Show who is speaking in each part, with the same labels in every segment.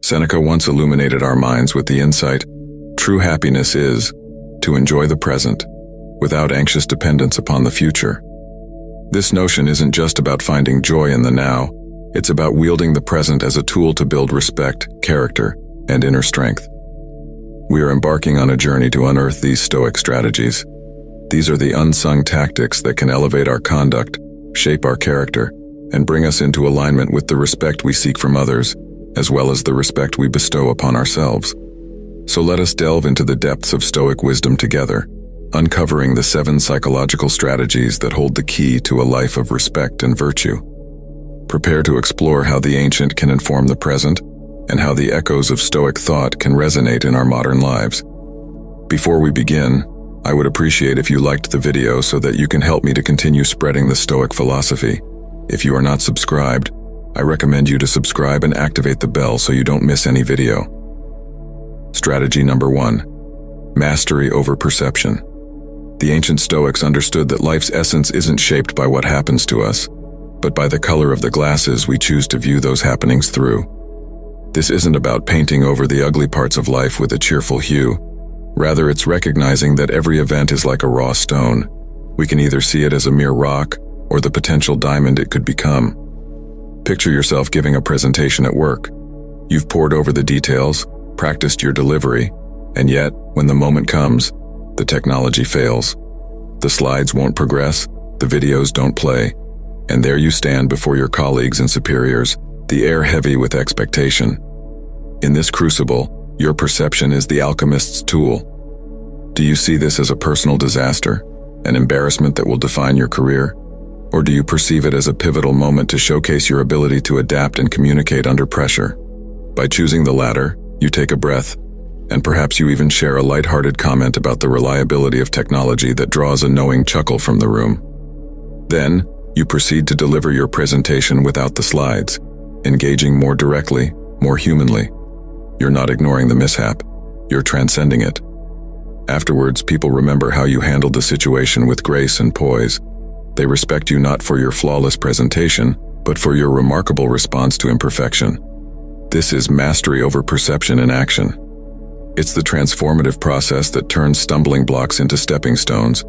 Speaker 1: Seneca once illuminated our minds with the insight, "True happiness is to enjoy the present, without anxious dependence upon the future." This notion isn't just about finding joy in the now, it's about wielding the present as a tool to build respect, character, and inner strength. We are embarking on a journey to unearth these Stoic strategies. These are the unsung tactics that can elevate our conduct, shape our character, and bring us into alignment with the respect we seek from others, as well as the respect we bestow upon ourselves. So let us delve into the depths of Stoic wisdom together, uncovering the 7 psychological strategies that hold the key to a life of respect and virtue. Prepare to explore how the ancient can inform the present, and how the echoes of Stoic thought can resonate in our modern lives. Before we begin, I would appreciate if you liked the video so that you can help me to continue spreading the Stoic philosophy. If you are not subscribed, I recommend you to subscribe and activate the bell so you don't miss any video. Strategy number 1. Mastery over perception. The ancient Stoics understood that life's essence isn't shaped by what happens to us, but by the color of the glasses we choose to view those happenings through. This isn't about painting over the ugly parts of life with a cheerful hue. Rather, it's recognizing that every event is like a raw stone. We can either see it as a mere rock or the potential diamond it could become. Picture yourself giving a presentation at work. You've pored over the details, practiced your delivery, and yet, when the moment comes, the technology fails. The slides won't progress, the videos don't play, and there you stand before your colleagues and superiors, the air heavy with expectation. In this crucible, your perception is the alchemist's tool. Do you see this as a personal disaster, an embarrassment that will define your career? Or do you perceive it as a pivotal moment to showcase your ability to adapt and communicate under pressure? By choosing the latter, you take a breath, and perhaps you even share a lighthearted comment about the reliability of technology that draws a knowing chuckle from the room. Then, you proceed to deliver your presentation without the slides, engaging more directly, more humanly. You're not ignoring the mishap, you're transcending it. Afterwards, people remember how you handled the situation with grace and poise. They respect you not for your flawless presentation, but for your remarkable response to imperfection. This is mastery over perception in action. It's the transformative process that turns stumbling blocks into stepping stones.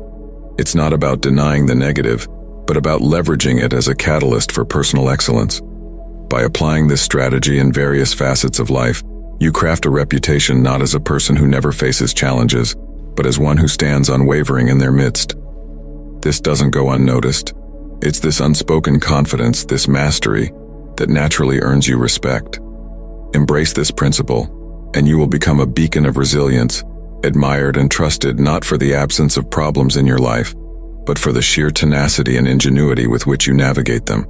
Speaker 1: It's not about denying the negative, but about leveraging it as a catalyst for personal excellence. By applying this strategy in various facets of life, you craft a reputation not as a person who never faces challenges, but as one who stands unwavering in their midst. This doesn't go unnoticed. It's this unspoken confidence, this mastery, that naturally earns you respect. Embrace this principle, and you will become a beacon of resilience, admired and trusted not for the absence of problems in your life, but for the sheer tenacity and ingenuity with which you navigate them.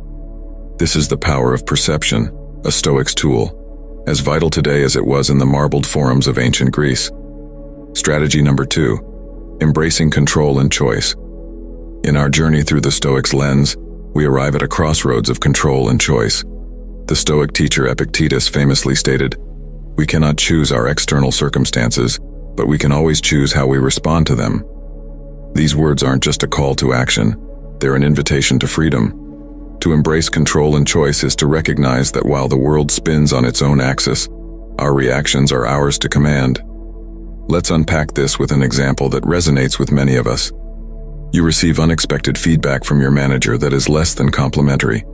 Speaker 1: This is the power of perception, a Stoic's tool, as vital today as it was in the marbled forums of ancient Greece. Strategy number 2, embracing control and choice. In our journey through the Stoics' lens, we arrive at a crossroads of control and choice. The Stoic teacher Epictetus famously stated, "We cannot choose our external circumstances, but we can always choose how we respond to them." These words aren't just a call to action, they're an invitation to freedom. To embrace control and choice is to recognize that while the world spins on its own axis, our reactions are ours to command. Let's unpack this with an example that resonates with many of us. You receive unexpected feedback from your manager that is less than complimentary.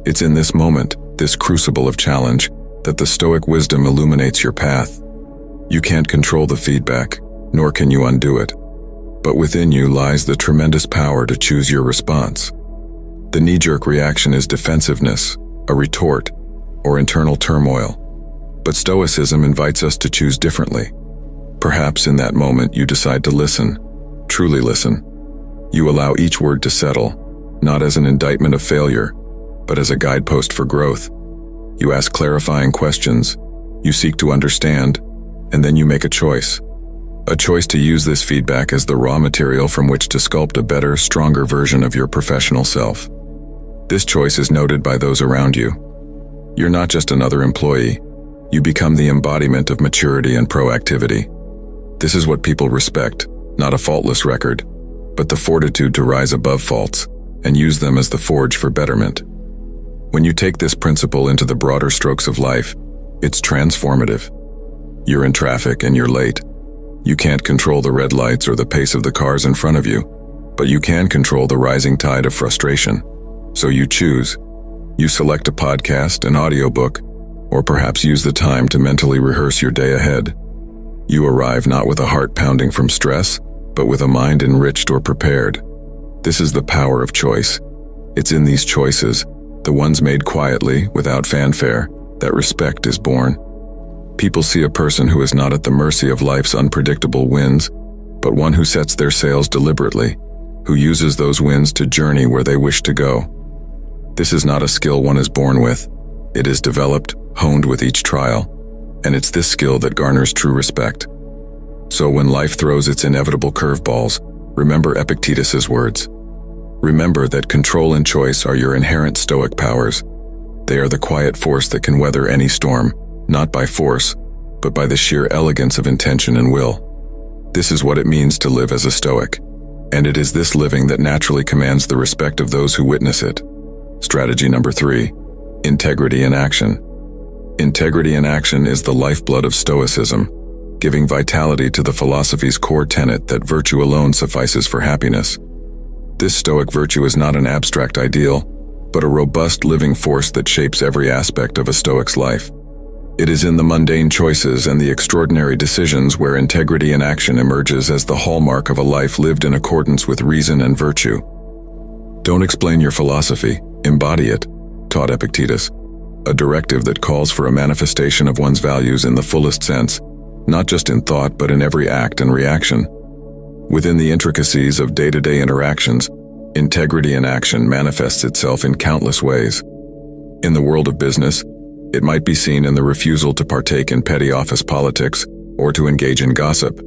Speaker 1: It's in this moment, this crucible of challenge, that the Stoic wisdom illuminates your path. You can't control the feedback, nor can you undo it. But within you lies the tremendous power to choose your response. The knee-jerk reaction is defensiveness, a retort, or internal turmoil. But Stoicism invites us to choose differently. Perhaps in that moment you decide to listen, truly listen. You allow each word to settle, not as an indictment of failure, but as a guidepost for growth. You ask clarifying questions, you seek to understand, and then you make a choice. A choice to use this feedback as the raw material from which to sculpt a better, stronger version of your professional self. This choice is noted by those around you. You're not just another employee. You become the embodiment of maturity and proactivity. This is what people respect, not a faultless record, but the fortitude to rise above faults and use them as the forge for betterment. When you take this principle into the broader strokes of life, It's transformative. You're in traffic and you're late. You can't control the red lights or the pace of the cars in front of you, but you can control the rising tide of frustration. So you choose. You select a podcast, an audiobook, or perhaps use the time to mentally rehearse your day ahead. You arrive not with a heart pounding from stress, but with a mind enriched or prepared. This is the power of choice. It's in these choices, the ones made quietly, without fanfare, that respect is born. People see a person who is not at the mercy of life's unpredictable winds, but one who sets their sails deliberately, who uses those winds to journey where they wish to go. This is not a skill one is born with. It is developed, honed with each trial, and it's this skill that garners true respect. So when life throws its inevitable curveballs, remember Epictetus's words. Remember that control and choice are your inherent Stoic powers. They are the quiet force that can weather any storm, not by force, but by the sheer elegance of intention and will. This is what it means to live as a Stoic, and it is this living that naturally commands the respect of those who witness it. Strategy number 3, integrity in action. Integrity in action is the lifeblood of Stoicism, giving vitality to the philosophy's core tenet that virtue alone suffices for happiness. This Stoic virtue is not an abstract ideal, but a robust living force that shapes every aspect of a Stoic's life. It is in the mundane choices and the extraordinary decisions where integrity in action emerges as the hallmark of a life lived in accordance with reason and virtue. Don't explain your philosophy, embody it, taught Epictetus, a directive that calls for a manifestation of one's values in the fullest sense, not just in thought but in every act and reaction. Within the intricacies of day-to-day interactions, integrity in action manifests itself in countless ways. In the world of business, it might be seen in the refusal to partake in petty office politics or to engage in gossip.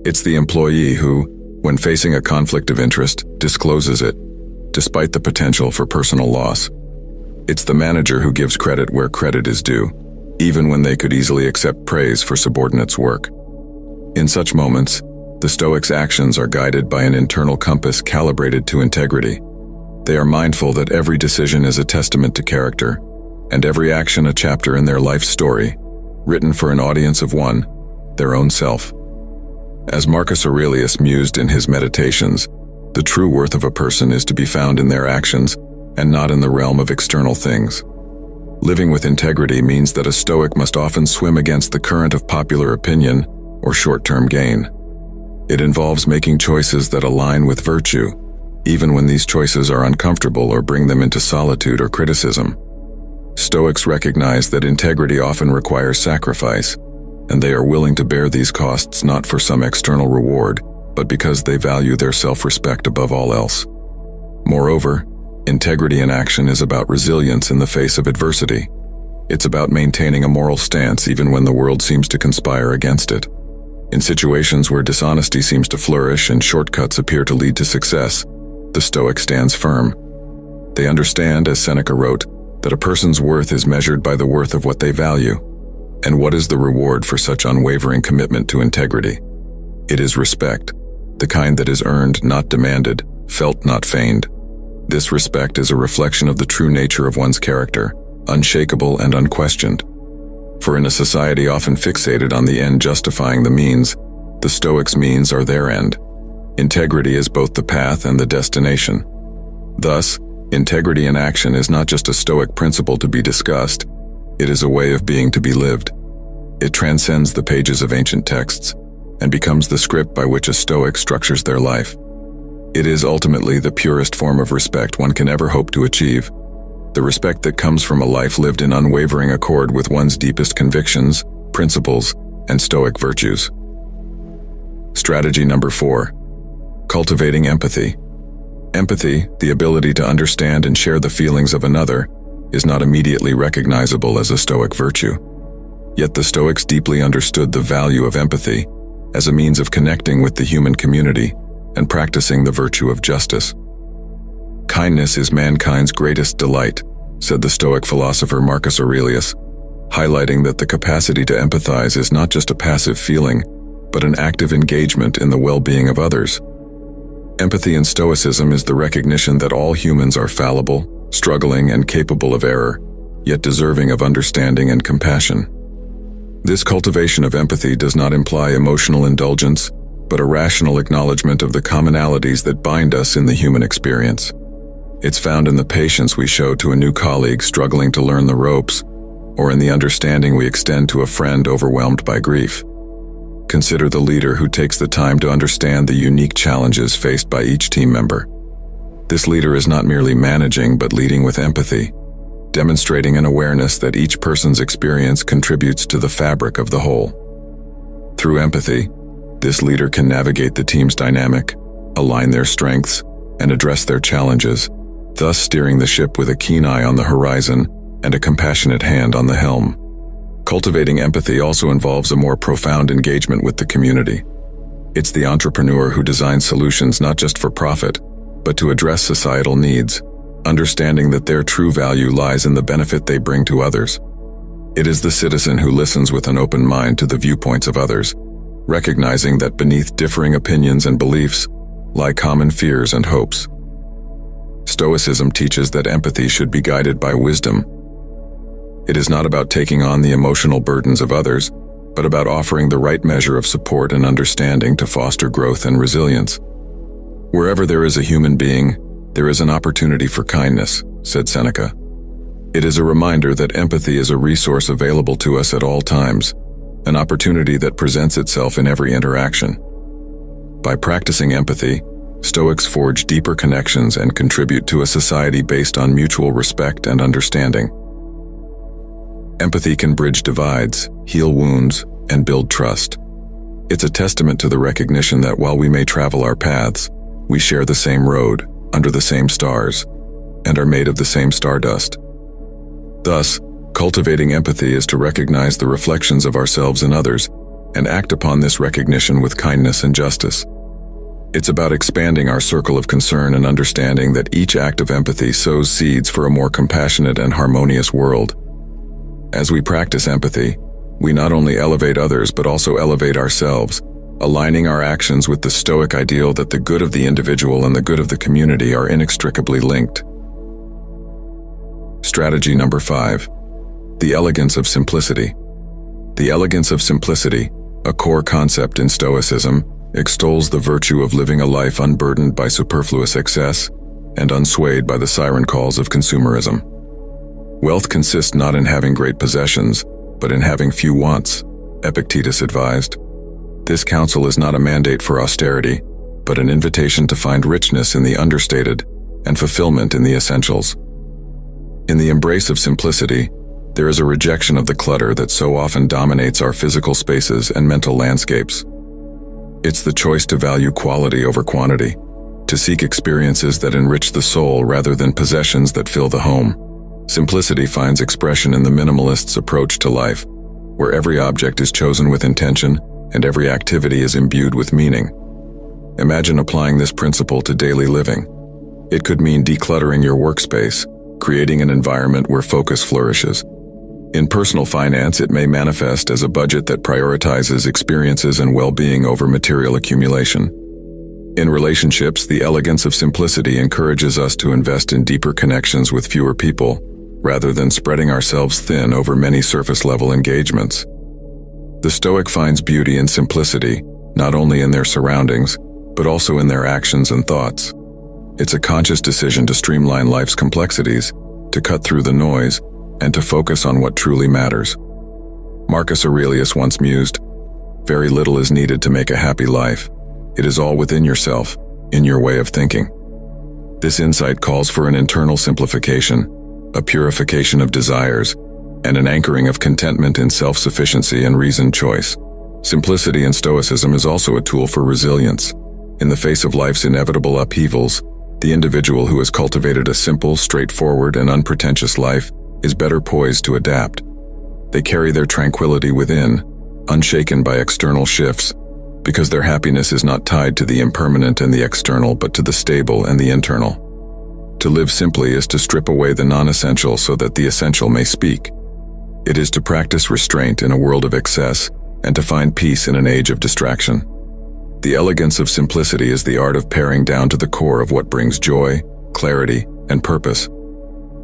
Speaker 1: It's the employee who, when facing a conflict of interest, discloses it, despite the potential for personal loss. It's the manager who gives credit where credit is due, even when they could easily accept praise for subordinates' work. In such moments, the Stoics' actions are guided by an internal compass calibrated to integrity. They are mindful that every decision is a testament to character, and every action a chapter in their life story, written for an audience of one, their own self. As Marcus Aurelius mused in his Meditations, the true worth of a person is to be found in their actions and not in the realm of external things. Living with integrity means that a Stoic must often swim against the current of popular opinion or short-term gain. It involves making choices that align with virtue, even when these choices are uncomfortable or bring them into solitude or criticism. Stoics recognize that integrity often requires sacrifice, and they are willing to bear these costs not for some external reward, but because they value their self-respect above all else. Moreover, integrity in action is about resilience in the face of adversity. It's about maintaining a moral stance even when the world seems to conspire against it. In situations where dishonesty seems to flourish and shortcuts appear to lead to success, the Stoic stands firm. They understand, as Seneca wrote, that a person's worth is measured by the worth of what they value. And what is the reward for such unwavering commitment to integrity? It is respect, the kind that is earned, not demanded, felt, not feigned. This respect is a reflection of the true nature of one's character, unshakable and unquestioned. For in a society often fixated on the end justifying the means, the Stoics' means are their end. Integrity is both the path and the destination. Thus, integrity in action is not just a Stoic principle to be discussed, it is a way of being to be lived. It transcends the pages of ancient texts and becomes the script by which a Stoic structures their life. It is ultimately the purest form of respect one can ever hope to achieve, the respect that comes from a life lived in unwavering accord with one's deepest convictions, principles, and Stoic virtues. Strategy number 4. Cultivating empathy. Empathy, the ability to understand and share the feelings of another, is not immediately recognizable as a Stoic virtue. Yet the Stoics deeply understood the value of empathy as a means of connecting with the human community and practicing the virtue of justice. Kindness is mankind's greatest delight, said the Stoic philosopher Marcus Aurelius, highlighting that the capacity to empathize is not just a passive feeling, but an active engagement in the well-being of others. Empathy in Stoicism is the recognition that all humans are fallible, struggling, and capable of error, yet deserving of understanding and compassion. This cultivation of empathy does not imply emotional indulgence, but a rational acknowledgement of the commonalities that bind us in the human experience. It's found in the patience we show to a new colleague struggling to learn the ropes, or in the understanding we extend to a friend overwhelmed by grief. Consider the leader who takes the time to understand the unique challenges faced by each team member. This leader is not merely managing, but leading with empathy, demonstrating an awareness that each person's experience contributes to the fabric of the whole. Through empathy, this leader can navigate the team's dynamic, align their strengths, and address their challenges, thus steering the ship with a keen eye on the horizon and a compassionate hand on the helm. Cultivating empathy also involves a more profound engagement with the community. It's the entrepreneur who designs solutions not just for profit, but to address societal needs, understanding that their true value lies in the benefit they bring to others. It is the citizen who listens with an open mind to the viewpoints of others, recognizing that beneath differing opinions and beliefs lie common fears and hopes. Stoicism teaches that empathy should be guided by wisdom. It is not about taking on the emotional burdens of others, but about offering the right measure of support and understanding to foster growth and resilience. Wherever there is a human being, there is an opportunity for kindness, said Seneca. It is a reminder that empathy is a resource available to us at all times, an opportunity that presents itself in every interaction. By practicing empathy, Stoics forge deeper connections and contribute to a society based on mutual respect and understanding. Empathy can bridge divides, heal wounds, and build trust. It's a testament to the recognition that while we may travel our paths, we share the same road, under the same stars, and are made of the same stardust. Thus, cultivating empathy is to recognize the reflections of ourselves in others and act upon this recognition with kindness and justice. It's about expanding our circle of concern and understanding that each act of empathy sows seeds for a more compassionate and harmonious world. As we practice empathy, we not only elevate others but also elevate ourselves, aligning our actions with the Stoic ideal that the good of the individual and the good of the community are inextricably linked. Strategy number 5. The elegance of simplicity. The elegance of simplicity, a core concept in Stoicism, extols the virtue of living a life unburdened by superfluous excess and unswayed by the siren calls of consumerism. Wealth consists not in having great possessions, but in having few wants, Epictetus advised. This counsel is not a mandate for austerity, but an invitation to find richness in the understated and fulfillment in the essentials. In the embrace of simplicity, there is a rejection of the clutter that so often dominates our physical spaces and mental landscapes. It's the choice to value quality over quantity, to seek experiences that enrich the soul rather than possessions that fill the home. Simplicity finds expression in the minimalist's approach to life, where every object is chosen with intention and every activity is imbued with meaning. Imagine applying this principle to daily living. It could mean decluttering your workspace, creating an environment where focus flourishes. In personal finance, it may manifest as a budget that prioritizes experiences and well-being over material accumulation. In relationships, the elegance of simplicity encourages us to invest in deeper connections with fewer people, rather than spreading ourselves thin over many surface-level engagements. The Stoic finds beauty in simplicity, not only in their surroundings, but also in their actions and thoughts. It's a conscious decision to streamline life's complexities, to cut through the noise, and to focus on what truly matters. Marcus Aurelius once mused, "Very little is needed to make a happy life. It is all within yourself, in your way of thinking." This insight calls for an internal simplification, a purification of desires, and an anchoring of contentment in self-sufficiency and reasoned choice. Simplicity in Stoicism is also a tool for resilience. In the face of life's inevitable upheavals, the individual who has cultivated a simple, straightforward, and unpretentious life is better poised to adapt. They carry their tranquility within, unshaken by external shifts, because their happiness is not tied to the impermanent and the external, but to the stable and the internal. To live simply is to strip away the non-essential so that the essential may speak. It is to practice restraint in a world of excess and to find peace in an age of distraction. The elegance of simplicity is the art of paring down to the core of what brings joy, clarity, and purpose.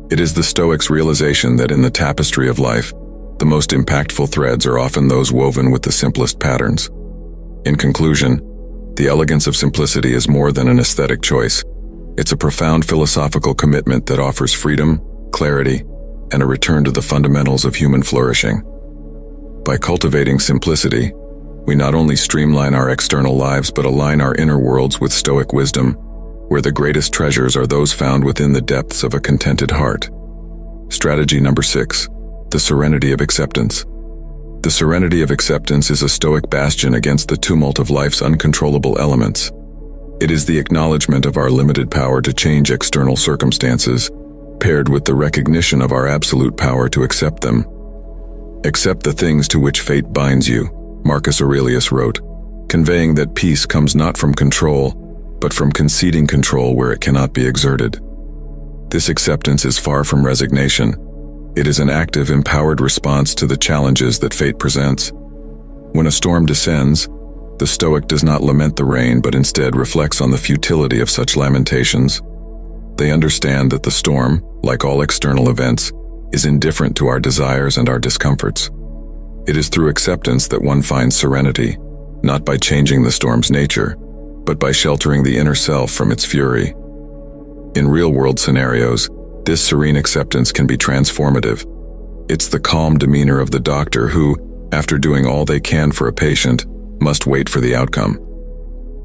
Speaker 1: It is the Stoics' realization that in the tapestry of life, The most impactful threads are often those woven with the simplest patterns. In conclusion, the elegance of simplicity is more than an aesthetic choice. It's a profound philosophical commitment that offers freedom, clarity, and a return to the fundamentals of human flourishing. By cultivating simplicity, we not only streamline our external lives but align our inner worlds with Stoic wisdom, where the greatest treasures are those found within the depths of a contented heart. Strategy number 6. The serenity of acceptance. The serenity of acceptance is a Stoic bastion against the tumult of life's uncontrollable elements. It is the acknowledgement of our limited power to change external circumstances, paired with the recognition of our absolute power to accept them. Accept the things to which fate binds you, Marcus Aurelius wrote, conveying that peace comes not from control, but from conceding control where it cannot be exerted. This acceptance is far from resignation. It is an active, empowered response to the challenges that fate presents. When a storm descends, the Stoic does not lament the rain but instead reflects on the futility of such lamentations. They understand that the storm, like all external events, is indifferent to our desires and our discomforts. It is through acceptance that one finds serenity, not by changing the storm's nature, but by sheltering the inner self from its fury. In real-world scenarios, this serene acceptance can be transformative. It's the calm demeanor of the doctor who, after doing all they can for a patient, must wait for the outcome.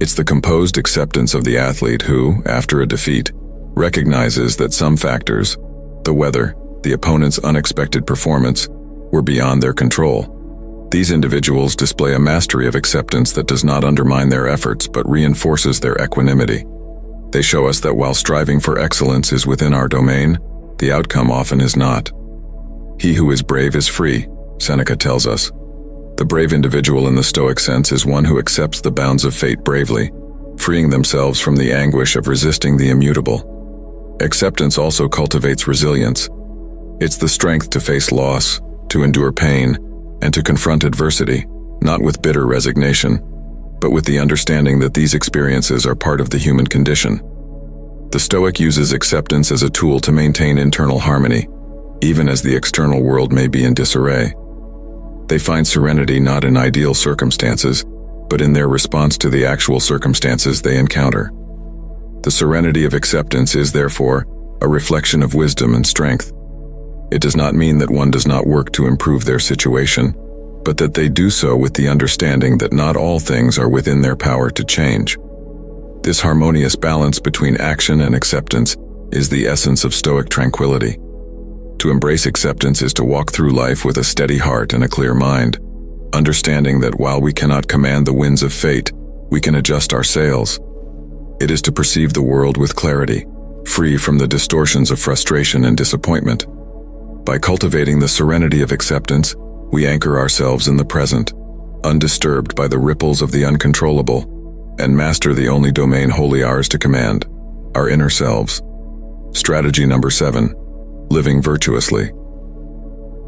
Speaker 1: It's the composed acceptance of the athlete who, after a defeat, recognizes that some factors, the weather, the opponent's unexpected performance, were beyond their control. These individuals display a mastery of acceptance that does not undermine their efforts but reinforces their equanimity. They show us that while striving for excellence is within our domain, the outcome often is not. He who is brave is free, Seneca tells us. The brave individual in the Stoic sense is one who accepts the bounds of fate bravely, freeing themselves from the anguish of resisting the immutable. Acceptance also cultivates resilience. It's the strength to face loss, to endure pain, and to confront adversity, not with bitter resignation, but with the understanding that these experiences are part of the human condition. The Stoic uses acceptance as a tool to maintain internal harmony, even as the external world may be in disarray. They find serenity not in ideal circumstances, but in their response to the actual circumstances they encounter. The serenity of acceptance is, therefore, a reflection of wisdom and strength. It does not mean that one does not work to improve their situation, but that they do so with the understanding that not all things are within their power to change. This harmonious balance between action and acceptance is the essence of Stoic tranquility. To embrace acceptance is to walk through life with a steady heart and a clear mind, understanding that while we cannot command the winds of fate, we can adjust our sails. It is to perceive the world with clarity, free from the distortions of frustration and disappointment. By cultivating the serenity of acceptance, we anchor ourselves in the present, undisturbed by the ripples of the uncontrollable, and master the only domain wholly ours to command, our inner selves. Strategy number 7. Living virtuously.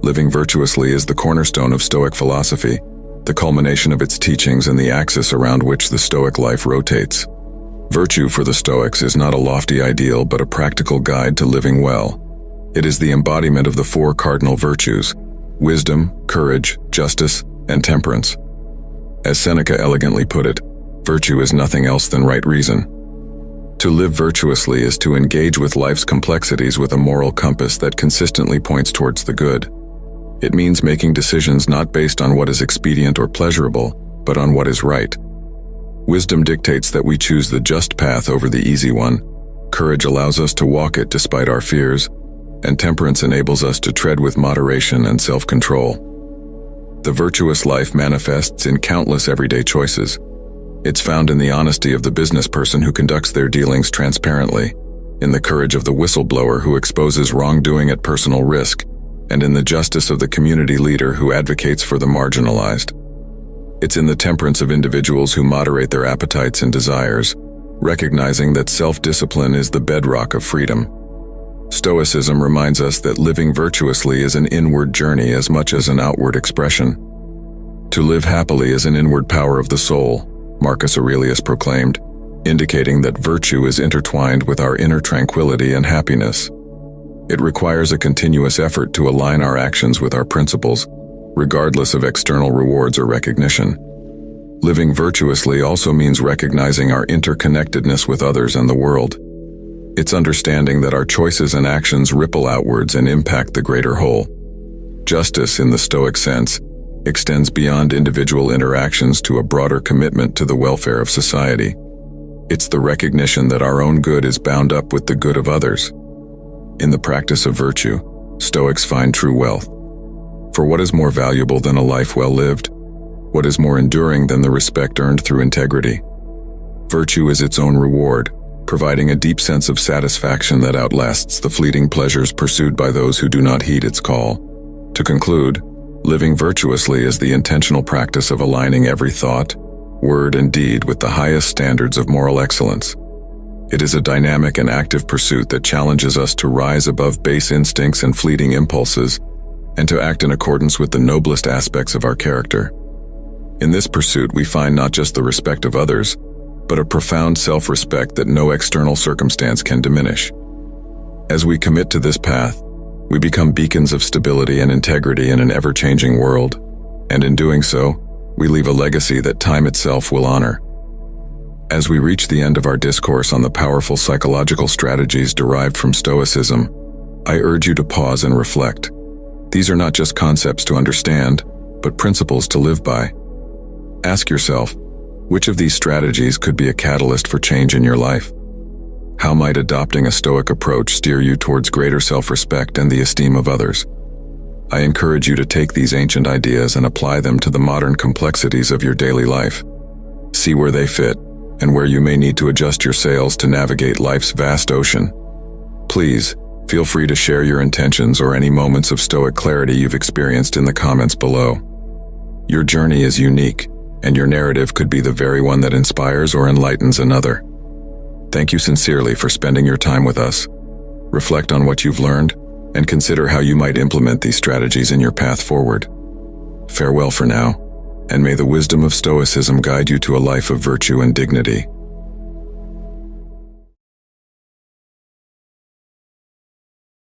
Speaker 1: Living virtuously is the cornerstone of Stoic philosophy, the culmination of its teachings and the axis around which the Stoic life rotates. Virtue for the Stoics is not a lofty ideal but a practical guide to living well. It is the embodiment of the 4 cardinal virtues: wisdom, courage, justice, and temperance. As Seneca elegantly put it, virtue is nothing else than right reason. To live virtuously is to engage with life's complexities with a moral compass that consistently points towards the good. It means making decisions not based on what is expedient or pleasurable, but on what is right. Wisdom dictates that we choose the just path over the easy one. Courage allows us to walk it despite our fears, and temperance enables us to tread with moderation and self-control. The virtuous life manifests in countless everyday choices. It's found in the honesty of the business person who conducts their dealings transparently, in the courage of the whistleblower who exposes wrongdoing at personal risk, and in the justice of the community leader who advocates for the marginalized. It's in the temperance of individuals who moderate their appetites and desires, recognizing that self-discipline is the bedrock of freedom. Stoicism reminds us that living virtuously is an inward journey as much as an outward expression. To live happily is an inward power of the soul, Marcus Aurelius proclaimed, indicating that virtue is intertwined with our inner tranquility and happiness. It requires a continuous effort to align our actions with our principles, regardless of external rewards or recognition. Living virtuously also means recognizing our interconnectedness with others and the world. It's understanding that our choices and actions ripple outwards and impact the greater whole. Justice, in the Stoic sense, extends beyond individual interactions to a broader commitment to the welfare of society. It's the recognition that our own good is bound up with the good of others. In the practice of virtue, Stoics find true wealth. For what is more valuable than a life well lived? What is more enduring than the respect earned through integrity? Virtue is its own reward, providing a deep sense of satisfaction that outlasts the fleeting pleasures pursued by those who do not heed its call. To conclude, living virtuously is the intentional practice of aligning every thought, word, and deed with the highest standards of moral excellence. It is a dynamic and active pursuit that challenges us to rise above base instincts and fleeting impulses, and to act in accordance with the noblest aspects of our character. In this pursuit, we find not just the respect of others, but a profound self-respect that no external circumstance can diminish. As we commit to this path, we become beacons of stability and integrity in an ever-changing world, and in doing so, we leave a legacy that time itself will honor. As we reach the end of our discourse on the powerful psychological strategies derived from Stoicism, I urge you to pause and reflect. These are not just concepts to understand, but principles to live by. Ask yourself, which of these strategies could be a catalyst for change in your life? How might adopting a Stoic approach steer you towards greater self-respect and the esteem of others? I encourage you to take these ancient ideas and apply them to the modern complexities of your daily life. See where they fit, and where you may need to adjust your sails to navigate life's vast ocean. Please, feel free to share your intentions or any moments of Stoic clarity you've experienced in the comments below. Your journey is unique, and your narrative could be the very one that inspires or enlightens another. Thank you sincerely for spending your time with us. Reflect on what you've learned, and consider how you might implement these strategies in your path forward. Farewell for now, and may the wisdom of Stoicism guide you to a life of virtue and dignity.